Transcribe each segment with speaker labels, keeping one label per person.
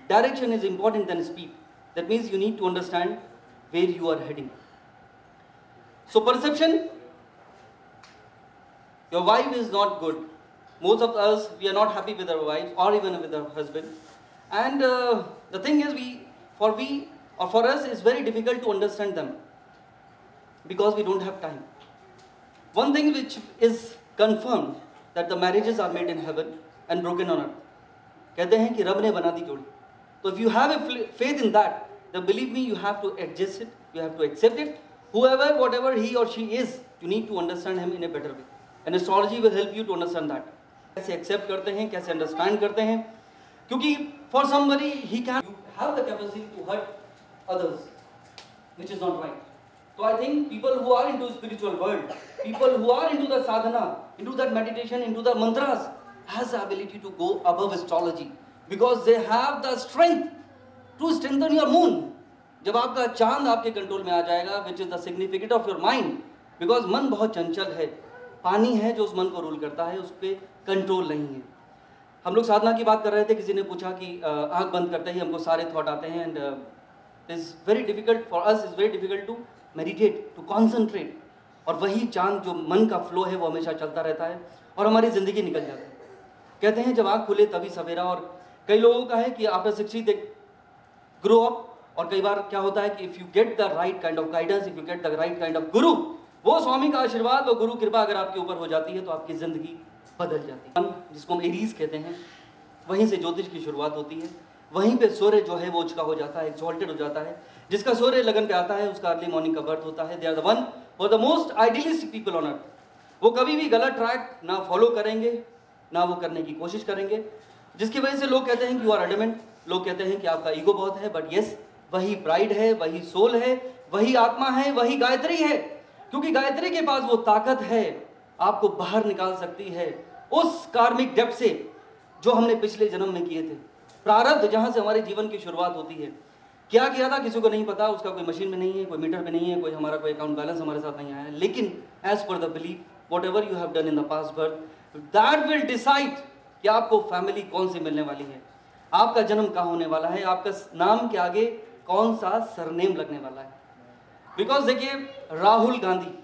Speaker 1: direction is important than speed. That means you need to understand where you are heading. So perception, your wife is not good. Most of us, we are not happy with our wives or even with our husband. And the thing is, for us, it's very difficult to understand them because we don't have time. One thing which is confirmed, that the marriages are made in heaven and broken on earth. कहते हैं कि रब ने बना दी जोड़ी. So if you have a faith in that, then believe me, you have to adjust it, you have to accept it. Whoever, whatever he or she is, you need to understand him in a better way. And astrology will help you to understand that. कैसे accept करते हैं, कैसे understand करते हैं, क्योंकि for somebody he can have the capacity to hurt others, which is not right. So I think people who are into spiritual world, people who are into the sadhana, into that meditation, into the mantras, has the ability to go above astrology because they have the strength to strengthen your moon. जब आपका चांद आपके control में आ जाएगा, which is the significant of your mind, because मन बहुत चंचल है, पानी है जो उस मन को रूल करता है, उस पर कंट्रोल नहीं है. हम लोग साधना की बात कर रहे थे, किसी ने पूछा कि आंख बंद करते ही हमको सारे थॉट आते हैं, and is very difficult for us, is very difficult to meditate, to concentrate. और वही चांद जो मन का फ्लो है वो हमेशा चलता रहता है और हमारी ज़िंदगी निकल जाती है. कहते हैं जब आँख खुले तभी सवेरा. और कई लोगों का है कि आफ्टर 60 दे ग्रो अप, और कई बार क्या होता है कि if you get the right kind of guidance, if you get the right kind of गुरु, वो स्वामी का आशीर्वाद, वो गुरु कृपा अगर आपके ऊपर हो जाती है तो आपकी ज़िंदगी बदल जाती है. जिसको हम एरीज कहते हैं, वहीं से ज्योतिष की शुरुआत होती है. वहीं पे सूर्य जो है वो उचका हो जाता है, एक्सॉल्टेड हो जाता है. जिसका सूर्य लगन पे आता है उसका अर्ली मॉर्निंग का बर्थ होता है. They are the one for the most idealistic people on earth. वो कभी भी गलत ट्रैक ना फॉलो करेंगे, ना वो करने की कोशिश करेंगे, जिसकी वजह से लोग कहते हैं कि यू आर एडमेंट. लोग कहते हैं कि आपका ईगो बहुत है, बट यस, वही प्राइड है, वही सोल है, वही आत्मा है, वही गायत्री है. क्योंकि गायत्री के पास वो ताकत है, आपको बाहर निकाल सकती है उस कार्मिक डेप्थ से जो हमने पिछले जन्म में किए थे. प्रारब्ध जहाँ से हमारे जीवन की शुरुआत होती है. क्या किया था किसी को नहीं पता, उसका कोई मशीन में नहीं है, कोई मीटर में नहीं है, कोई हमारा कोई अकाउंट बैलेंस हमारे साथ नहीं आया है. लेकिन as per the belief, whatever you have done in the past birth, that will decide कि आपको फैमिली कौन सी मिलने वाली है, आपका जन्म कहाँ होने वाला है, आपका नाम के आगे कौन सा सरनेम लगने वाला है. बिकॉज देखिए, राहुल गांधी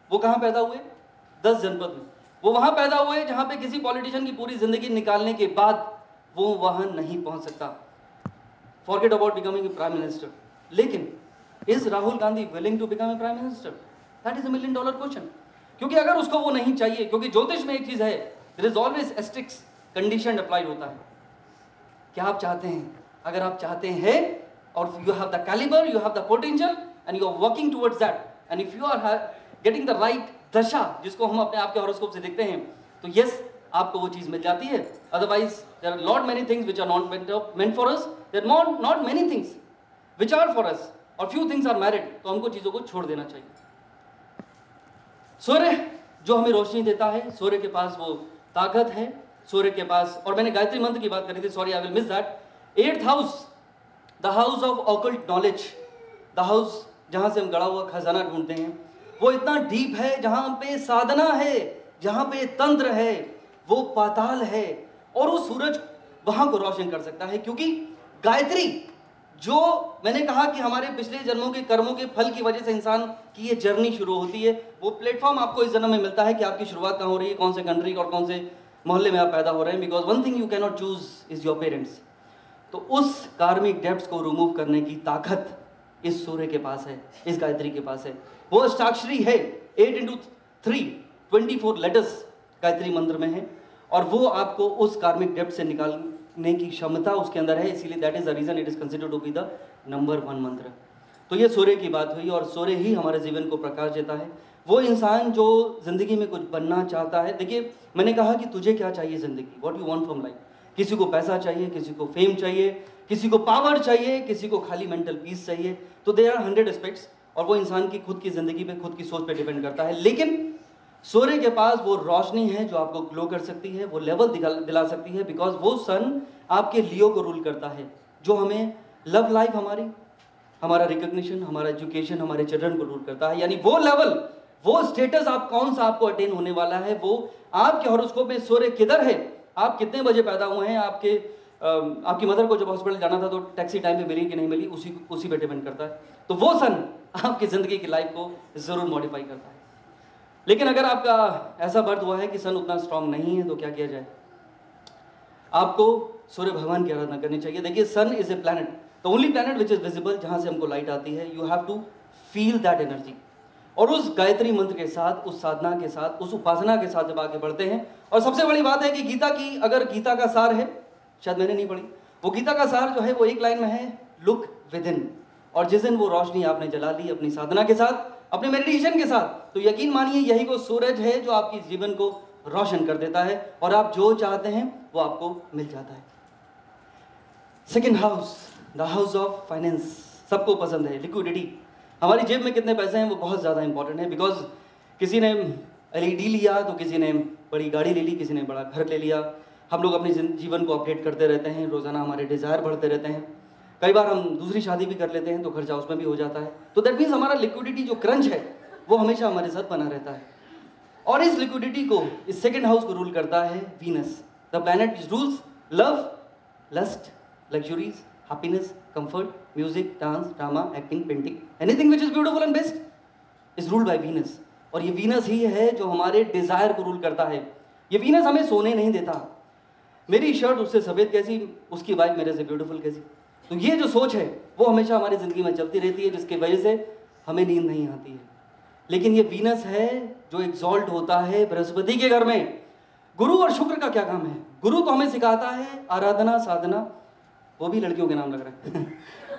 Speaker 1: वो कहाँ पैदा हुए? 10 जनपद में. वो वहाँ पैदा हुए जहाँ पे किसी पॉलिटिशियन की पूरी जिंदगी निकालने के बाद वो वहाँ नहीं पहुँच सकता. Forget about becoming a prime minister. लेकिन is Rahul Gandhi willing to become a prime minister? That is $1 million question. क्योंकि अगर उसको वो नहीं चाहिए, क्योंकि ज्योतिष में एक चीज़ है, there is always asterisk condition apply होता है. क्या आप चाहते हैं? अगर आप चाहते हैं और you have the calibre, you have the potential and you are working towards that, and if you are getting the right दशा, जिसको हम अपने आप के हॉरोस्कोप से देखते हैं, तो यस, आपको वो चीज़ मिल जाती है. Otherwise there are not many things which are not meant for us, there are not many things which are for us, और फ्यू थिंग्स आर मैरिड. तो हमको चीज़ों को छोड़ देना चाहिए. सूर्य जो हमें रोशनी देता है, सूर्य के पास वो ताकत है, सूर्य के पास. और मैंने गायत्री मंत्र की बात करी थी, sorry I will miss that. 8th house, the house of occult knowledge, the house जहाँ से हम गड़ा हुआ खजाना ढूंढते हैं, वो इतना डीप है. जहाँ पे साधना है, जहाँ पे तंत्र है, वो पाताल है, और वो सूरज वहाँ को रोशन कर सकता है. क्योंकि गायत्री, जो मैंने कहा कि हमारे पिछले जन्मों के कर्मों के फल की वजह से इंसान की ये जर्नी शुरू होती है, वो प्लेटफॉर्म आपको इस जन्म में मिलता है कि आपकी शुरुआत कहाँ हो रही है, कौन से कंट्री और कौन से मोहल्ले में आप पैदा हो रहे हैं. Because one thing you can not choose is your parents. तो उस कार्मिक डेप्थ्स को रिमूव करने की ताकत इस सूर्य के पास है, इस गायत्री के पास है. वो अष्टाक्षरी है, 8 into 3, 24 लेटर्स गायत्री मंत्र में है, और वो आपको उस कार्मिक डेप्थ से निकालने की क्षमता उसके अंदर है. इसीलिए that is the reason it is considered to be the number 1 मंत्र. तो ये सूर्य की बात हुई, और सूर्य ही हमारे जीवन को प्रकाश देता है. वो इंसान जो जिंदगी में कुछ बनना चाहता है, देखिए मैंने कहा कि तुझे क्या चाहिए जिंदगी, what you want from life. किसी को पैसा चाहिए, किसी को फेम चाहिए, किसी को पावर चाहिए, किसी को खाली मेंटल पीस चाहिए. तो दे आर 100 एस्पेक्ट्स, और वो इंसान की खुद की ज़िंदगी पे, खुद की सोच पे डिपेंड करता है. लेकिन सूर्य के पास वो रोशनी है जो आपको ग्लो कर सकती है, वो लेवल दिला सकती है. बिकॉज वो सन आपके लियो को रूल करता है, जो हमें लव लाइफ, हमारा रिकग्निशन, हमारा एजुकेशन, हमारे चिल्ड्रन को रूल करता है. यानी वो लेवल, वो स्टेटस आप कौन सा आपको अटेन होने वाला है, वो आपके हॉरोस्कोप में सूर्य किधर है, आप कितने बजे पैदा हुए हैं, आपके आपकी मदर को जब हॉस्पिटल जाना था तो टैक्सी टाइम पे मिली कि नहीं मिली, उसी पे डिपेंड करता है। तो वो सन आपकी ज़िंदगी की लाइफ को ज़रूर मॉडिफाई करता है। लेकिन अगर आपका ऐसा बर्थ हुआ है कि सन उतना स्ट्रांग नहीं है तो क्या किया जाए? आपको सूर्य भगवान की आराधना करनी चाहिए। देखिए, sun is a planet, the only planet which is visible, जहाँ से हमको लाइट आती है। You have to feel that energy, और उस गायत्री मंत्र के साथ, उस साधना के साथ, उस उपासना के साथ जब आगे बढ़ते हैं। और सबसे बड़ी बात है कि गीता की, अगर गीता का सार है, शायद मैंने नहीं पढ़ी, वो गीता का सार जो है वो एक लाइन में है, लुक विद इन। और जिस दिन वो रोशनी आपने जला ली अपनी साधना के साथ, अपने मेडिटेशन के साथ, तो यकीन मानिए यही वो सूरज है जो आपकी जीवन को रोशन कर देता है, और आप जो चाहते हैं वो आपको मिल जाता है। Second house, the house of finance, सबको पसंद है। लिक्विडिटी, हमारी जेब में कितने पैसे हैं वो बहुत ज़्यादा इंपॉर्टेंट है। बिकॉज किसी ने LED लिया तो किसी ने बड़ी गाड़ी ले ली, किसी ने बड़ा घर ले लिया। हम लोग अपने जीवन को अपडेट करते रहते हैं, रोज़ाना हमारे डिज़ायर बढ़ते रहते हैं। कई बार हम दूसरी शादी भी कर लेते हैं तो खर्चा उसमें भी हो जाता है। तो दैट मीन्स हमारा लिक्विडिटी जो क्रंच है वो हमेशा हमारे साथ बना रहता है। और इस लिक्विडिटी को, इस सेकेंड हाउस को रूल करता है Venus, the planet which rules love, lust, luxuries, happiness, comfort, music, dance, drama, acting, painting, anything which is beautiful and best is ruled by Venus. और ये वीनस ही है जो हमारे डिजायर को रूल करता है। ये वीनस हमें सोने नहीं देता। मेरी शर्ट उससे सफ़ेद कैसी, उसकी वाइफ मेरे से ब्यूटीफुल कैसी। तो ये जो सोच है वो हमेशा हमारी ज़िंदगी में चलती रहती है, जिसकी वजह से हमें नींद नहीं आती है। लेकिन ये वीनस है जो एग्जॉल्ट होता है बृहस्पति के घर में। गुरु और शुक्र का क्या काम है? गुरु तो हमें सिखाता है आराधना, साधना, वो भी लड़कियों के नाम लग रहा है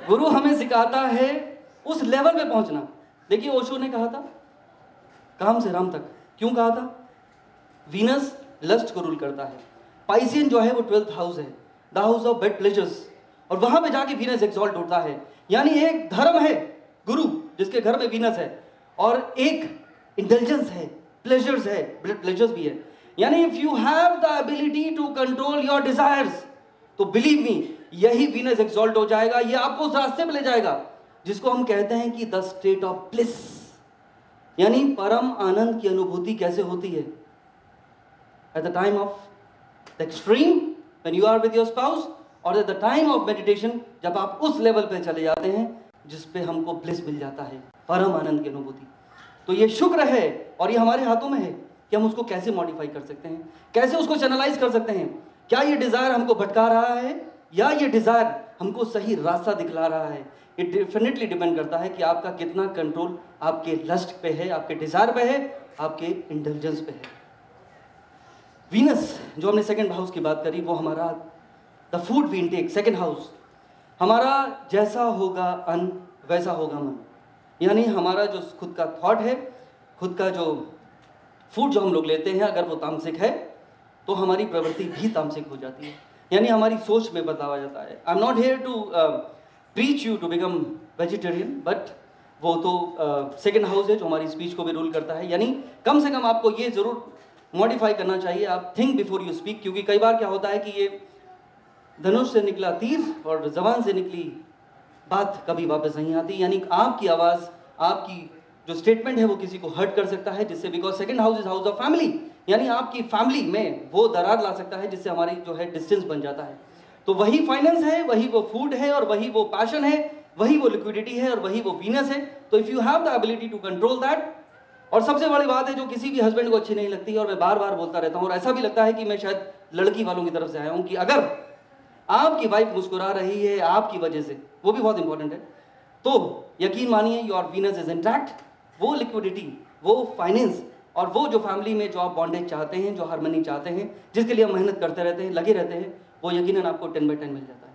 Speaker 1: गुरु हमें सिखाता है उस लेवल पे पहुंचना। देखिए, ओशो ने कहा था काम से राम तक। क्यों कहा था? वीनस लस्ट को रूल करता है। पाइसियन जो है वो 12th हाउस है, the house of bed pleasures, और वहां पे जाके वीनस एक्सॉल्ट होता है। यानी एक धर्म है गुरु जिसके घर में वीनस है, और एक इंटेलिजेंस है, प्लेजर्स है, ब्लड प्लेजर्स भी है। यानी if you have the ability to control your desires, तो बिलीव मी यही वीनस एक्सॉल्ट हो जाएगा। ये आपको उस रास्ते पे ले जाएगा जिसको हम कहते हैं कि द स्टेट ऑफ ब्लिस, यानी परम आनंद की अनुभूति कैसे होती है? At the time of the extreme when you are with your spouse, और at the time of meditation जब आप उस लेवल पे चले जाते हैं जिस पे हमको ब्लिस मिल जाता है, परम आनंद की अनुभूति। तो ये शुक्र है और ये हमारे हाथों में है कि हम उसको कैसे मॉडिफाई कर सकते हैं, कैसे उसको चैनलाइज कर सकते हैं। क्या ये डिजायर हमको भटका रहा है या ये डिजायर हमको सही रास्ता दिखला रहा है? ये डेफिनेटली डिपेंड करता है कि आपका कितना कंट्रोल आपके लस्ट पे है, आपके डिजायर पे है, आपके इंटेलिजेंस पे है। वीनस जो हमने सेकंड हाउस की बात करी, वो हमारा the food we intake, second house, हमारा जैसा होगा अन्न वैसा होगा मन। यानी हमारा जो खुद का थॉट है, खुद का जो फूड जो हम लोग लेते हैं, अगर वो तामसिक है तो हमारी प्रवृत्ति भी तामसिक हो जाती है। यानी हमारी सोच में बदलाव आ जाता है। I am not here to preach you to become vegetarian, but वो तो सेकेंड हाउस है जो हमारी स्पीच को भी रूल करता है। यानी कम से कम आपको ये ज़रूर मॉडिफाई करना चाहिए, आप थिंक बिफोर यू स्पीक। क्योंकि कई बार क्या होता है कि ये धनुष से निकला तीर और जबान से निकली बात कभी वापस नहीं आती। यानी आपकी आवाज़, आपकी जो स्टेटमेंट है वो किसी को हर्ट कर सकता है, जिससे, because second house is house of family, यानी आपकी फैमिली में वो दरार ला सकता है जिससे हमारी जो है डिस्टेंस बन जाता है। तो वही फाइनेंस है, वही वो फूड है, और वही वो पैशन है, वही वो लिक्विडिटी है, और वही वो वीनस है। तो if you have the ability to control that, और सबसे बड़ी बात है जो किसी भी हस्बैंड को अच्छी नहीं लगती, और मैं बार बार बोलता रहता हूँ, और ऐसा भी लगता है कि मैं शायद लड़की वालों की तरफ से आया हूँ, कि अगर आपकी वाइफ मुस्कुरा रही है आपकी वजह से, वो भी बहुत इंपॉर्टेंट है, तो यकीन मानिए योर वीनस इज इंटैक्ट। वो लिक्विडिटी, वो फाइनेंस, और वो जो फैमिली में जो आप बॉन्डेज चाहते हैं, जो हार्मनी चाहते हैं, जिसके लिए हम मेहनत करते रहते हैं, लगे रहते हैं, वो यकीनन आपको 10/10 मिल जाता है।